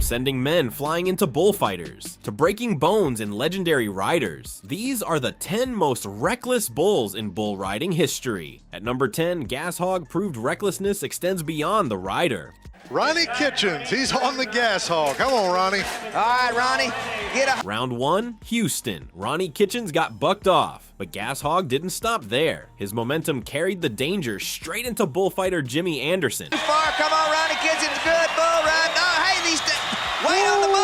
sending men flying into bullfighters, to breaking bones in legendary riders, these are the 10 most reckless bulls in bull riding history. At number 10, Gashog proved recklessness extends beyond the rider. Ronnie Kitchens, he's on the gas hog. Come on, Ronnie. All right, Ronnie, get up. Round 1, Houston. Ronnie Kitchens got bucked off, but Gashog didn't stop there. His momentum carried the danger straight into bullfighter Jimmy Anderson. Too far, come on, Ronnie Kitchens, good bull ride. Oh, hey, wait on the bull.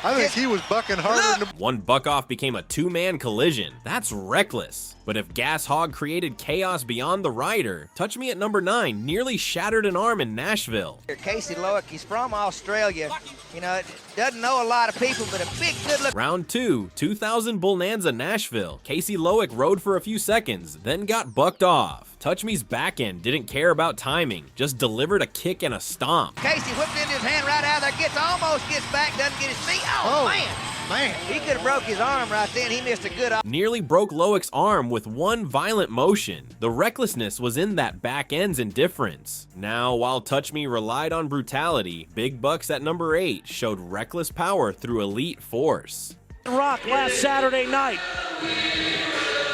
I think he was bucking harder than One buck off became a two-man collision. That's reckless. But if Gashog created chaos beyond the rider, Touch Me at number 9 nearly shattered an arm in Nashville. Casey Lowick, he's from Australia. You know, doesn't know a lot of people, but a big, good look. Round 2, 2000 Bullnanza Nashville. Casey Lowick rode for a few seconds, then got bucked off. Touch Me's back end didn't care about timing, just delivered a kick and a stomp. Casey whipped into his hand right out there, almost gets back, doesn't get his feet. Oh, man. He could have broke his arm right then. He missed a good op. Nearly broke Lowick's arm with one violent motion. The recklessness was in that back end's indifference. Now, while Touch Me relied on brutality, Big Bucks at number 8 showed reckless power through elite force. Rock last Saturday night.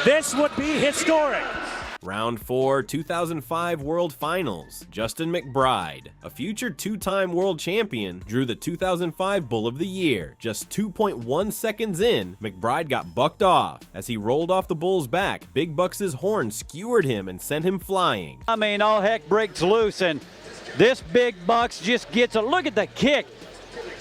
This would be historic. Round 4, 2005 World Finals. Justin McBride, a future two-time world champion, drew the 2005 Bull of the Year. Just 2.1 seconds in, McBride got bucked off. As he rolled off the bull's back, Big Bucks' horn skewered him and sent him flying. I mean, all heck breaks loose, and this Big Bucks just gets a look at the kick,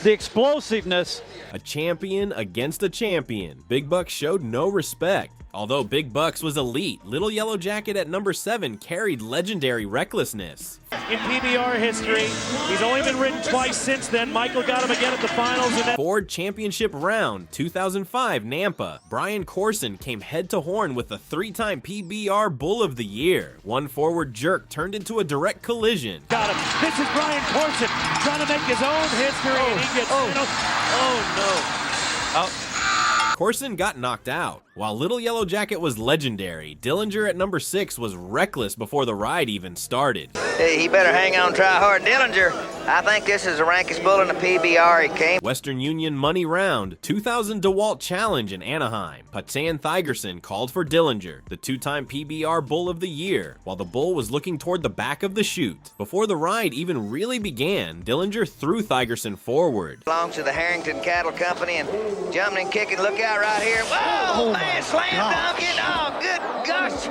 the explosiveness. A champion against a champion. Big Bucks showed no respect. Although Big Bucks was elite, Little Yellow Jacket at number 7 carried legendary recklessness. In PBR history, he's only been ridden twice since then. Michael got him again at the finals. And then Ford Championship Round, 2005 Nampa. Brian Corson came head to horn with the 3-time PBR Bull of the Year. One forward jerk turned into a direct collision. got him. This is Brian Corson trying to make his own history, and he gets. Oh no! Corson got knocked out. While Little Yellow Jacket was legendary, Dillinger at number 6 was reckless before the ride even started. Hey, he better hang on, try hard. Dillinger, I think this is the rankest bull in the PBR. He came. Western Union Money Round, 2000 DeWalt Challenge in Anaheim. Patan Thigerson called for Dillinger, the 2-time PBR Bull of the Year, while the bull was looking toward the back of the chute. Before the ride even really began, Dillinger threw Thigerson forward. Belongs to the Harrington Cattle Company, and jumping and kicking. Look out right here. Whoa, man, slam dunking. Oh, good gosh.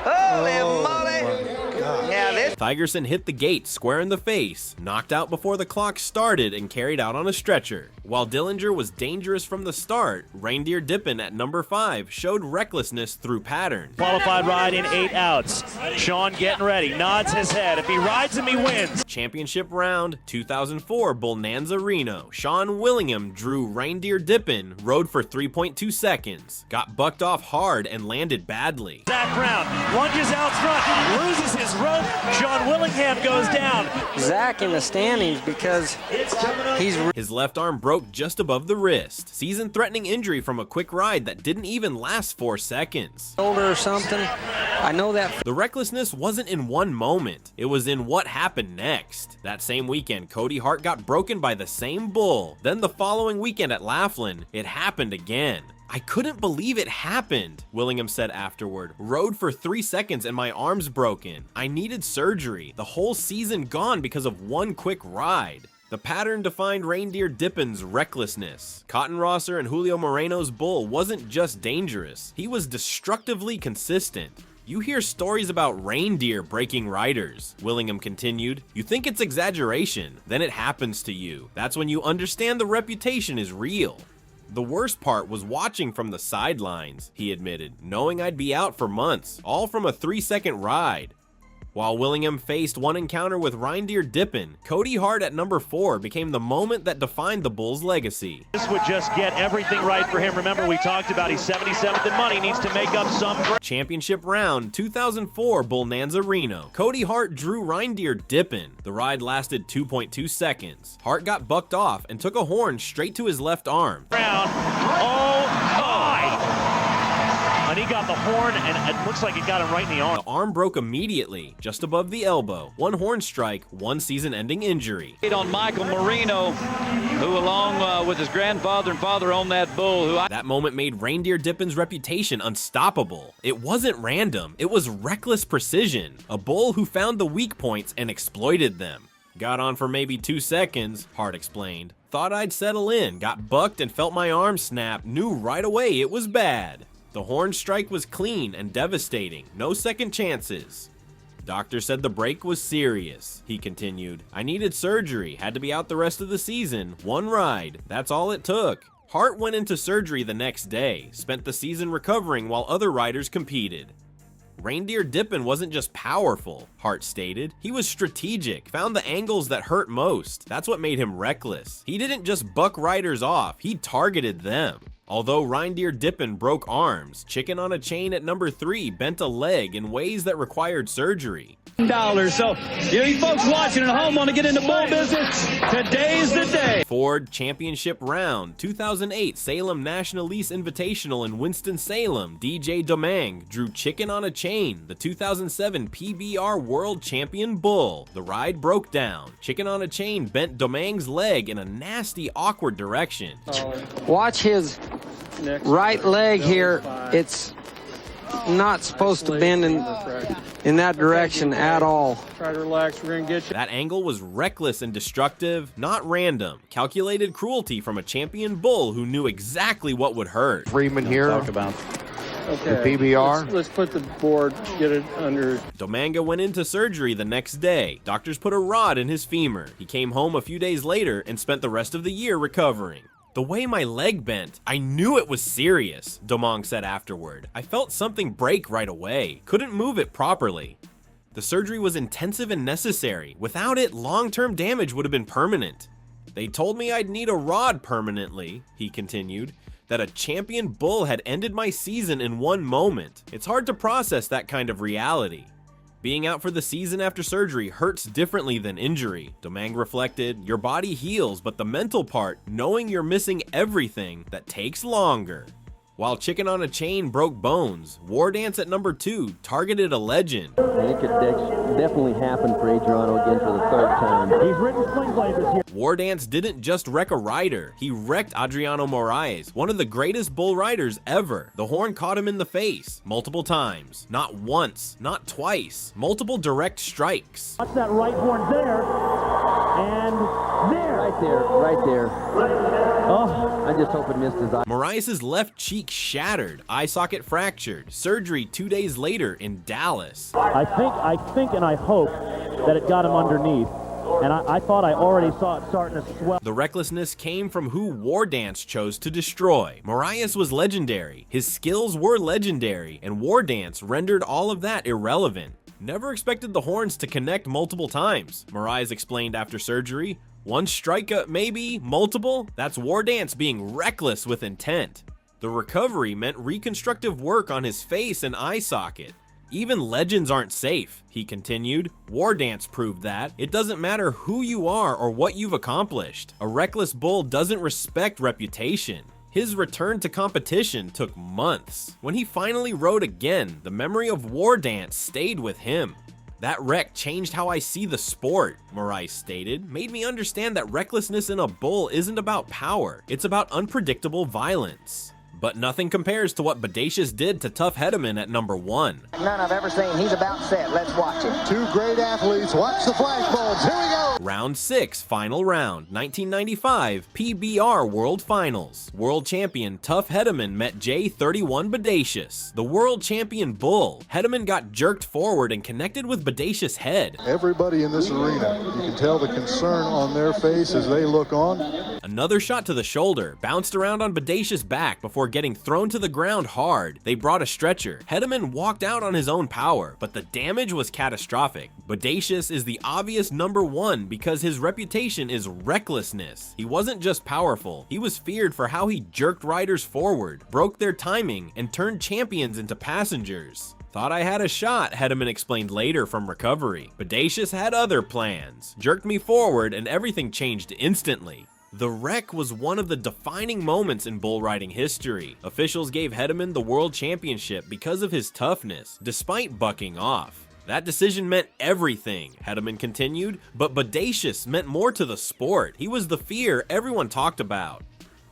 Holy moly. Now this. Thigerson hit the gate square in the face, knocked out before the clock started, and carried out on a stretcher. While Dillinger was dangerous from the start, Reindeer Dippen at number 5 showed recklessness through pattern. Qualified ride in 8 outs. Sean getting ready, nods his head. If he rides him, he wins. Championship Round, 2004 Bullnanza Reno. Sean Willingham drew Reindeer Dippen, rode for 3.2 seconds, got bucked off hard and landed badly. Zach Brown lunges out front, loses his rope. Sean Willingham goes down. Zach in the standings because His left arm broke just above the wrist. Season-threatening injury from a quick ride that didn't even last 4 seconds. shoulder or something. I know that. The recklessness wasn't in one moment, it was in what happened next. That same weekend, Cody Hart got broken by the same bull. Then the following weekend at Laughlin, it happened again. I couldn't believe it happened, Willingham said afterward. Rode for 3 seconds and my arm's broken. I needed surgery. The whole season gone because of one quick ride. The pattern defined Reindeer Dippen's recklessness. Cotton Rosser and Julio Moreno's bull wasn't just dangerous, he was destructively consistent. You hear stories about reindeer breaking riders, Willingham continued. You think it's exaggeration, then it happens to you. That's when you understand the reputation is real. The worst part was watching from the sidelines, he admitted, knowing I'd be out for months, all from a 3-second ride. While Willingham faced one encounter with Reindeer Dippen, Cody Hart at number 4 became the moment that defined the bull's legacy. This would just get everything right for him. Remember, we talked about he's 77th in money, needs to make up some. Championship Round, 2004 Bullnanza Reno. Cody Hart drew Reindeer Dippen. The ride lasted 2.2 seconds. Hart got bucked off and took a horn straight to his left arm. Round. Oh my! An he got the horn, and it looks like it got him right in the arm. The arm broke immediately, just above the elbow. One horn strike, one season-ending injury. On Michael Marino, who along with his grandfather and father owned that bull. That moment made Reindeer Dippen's reputation unstoppable. It wasn't random, it was reckless precision. A bull who found the weak points and exploited them. Got on for maybe 2 seconds, Hart explained. Thought I'd settle in, got bucked and felt my arm snap, knew right away it was bad. The horn strike was clean and devastating, no second chances. Doctor said the break was serious, he continued. I needed surgery, had to be out the rest of the season, one ride, that's all it took. Hart went into surgery the next day, spent the season recovering while other riders competed. Reindeer Dippen wasn't just powerful, Hart stated. He was strategic, found the angles that hurt most. That's what made him reckless. He didn't just buck riders off, he targeted them. Although Reindeer Dippen broke arms, Chicken on a Chain at number 3 bent a leg in ways that required surgery. So, you folks watching at home want to get into bull business? Today's the day. Ford Championship Round, 2008 Salem National Lease Invitational in Winston-Salem, DJ Domingue drew Chicken on a Chain, the 2007 PBR World Champion bull. The ride broke down. Chicken on a Chain bent Domingue's leg in a nasty, awkward direction. Watch his right leg here. It's not supposed to bend in that direction at all. Try to relax, we're gonna get you. That angle was reckless and destructive, not random. Calculated cruelty from a champion bull who knew exactly what would hurt. Freeman here. Talk about The PBR. Let's put the board, get it under. Domingue went into surgery the next day. Doctors put a rod in his femur. He came home a few days later and spent the rest of the year recovering. The way my leg bent, I knew it was serious, Domingue said afterward. I felt something break right away. Couldn't move it properly. The surgery was intensive and necessary. Without it, long-term damage would have been permanent. They told me I'd need a rod permanently, he continued, that a champion bull had ended my season in one moment. It's hard to process that kind of reality. Being out for the season after surgery hurts differently than injury. Domingue reflected, your body heals, but the mental part, knowing you're missing everything, that takes longer. While Chicken on a Chain broke bones, War Dance at number 2 targeted a legend. It could definitely happen for Adriano again for the 3rd time. He's ridden Sling Blazers here. War Dance didn't just wreck a rider, he wrecked Adriano Moraes, one of the greatest bull riders ever. The horn caught him in the face, multiple times. Not once, not twice, multiple direct strikes. Watch that right horn there, and there. Right there. Oh, I just hope it missed his eye. Moraes' left cheek shattered, eye socket fractured, surgery 2 days later in Dallas. I think and I hope that it got him underneath. And I thought I already saw it starting to swell. The recklessness came from who War Dance chose to destroy. Moraes was legendary, his skills were legendary, and War Dance rendered all of that irrelevant. Never expected the horns to connect multiple times, Moraes explained after surgery. One strike, maybe, multiple? That's War Dance being reckless with intent. The recovery meant reconstructive work on his face and eye socket. Even legends aren't safe, he continued. War Dance proved that. It doesn't matter who you are or what you've accomplished. A reckless bull doesn't respect reputation. His return to competition took months. When he finally rode again, the memory of War Dance stayed with him. That wreck changed how I see the sport, Moraes stated, made me understand that recklessness in a bull isn't about power, it's about unpredictable violence. But nothing compares to what Bodacious did to Tough Hedeman at number 1. None I've ever seen. He's about set. Let's watch it. 2 great athletes. Watch the flashbulbs. Here we go. Round 6, final round, 1995 PBR World Finals. World champion Tough Hedeman met J31 Bodacious. The world champion bull, Hedeman got jerked forward and connected with Bodacious' head. Everybody in this arena, you can tell the concern on their face as they look on. Another shot to the shoulder, bounced around on Bodacious' back before getting thrown to the ground hard. They brought a stretcher. Hedeman walked out on his own power, but the damage was catastrophic. Bodacious is the obvious number 1 because his reputation is recklessness. He wasn't just powerful, he was feared for how he jerked riders forward, broke their timing, and turned champions into passengers. Thought I had a shot, Hedeman explained later from recovery. Bodacious had other plans. Jerked me forward and everything changed instantly. The wreck was one of the defining moments in bull riding history. Officials gave Hedman the world championship because of his toughness, despite bucking off. That decision meant everything, Hedman continued, but Bodacious meant more to the sport. He was the fear everyone talked about.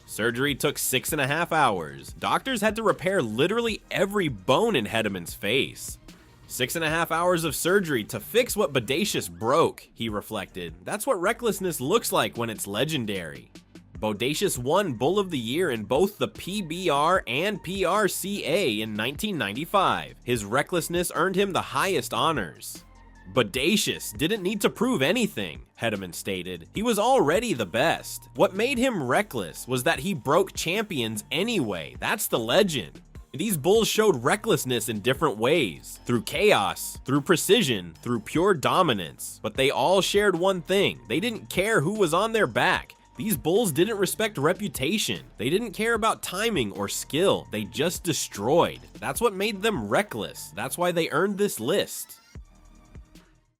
Surgery took 6.5 hours. Doctors had to repair literally every bone in Hedman's face. 6.5 hours of surgery to fix what Bodacious broke, he reflected. That's what recklessness looks like when it's legendary. Bodacious won Bull of the Year in both the PBR and PRCA in 1995. His recklessness earned him the highest honors. Bodacious didn't need to prove anything, Hedman stated. He was already the best. What made him reckless was that he broke champions anyway. That's the legend. These bulls showed recklessness in different ways, through chaos, through precision, through pure dominance. But they all shared one thing: they didn't care who was on their back. These bulls didn't respect reputation. They didn't care about timing or skill. They just destroyed. That's what made them reckless. That's why they earned this list.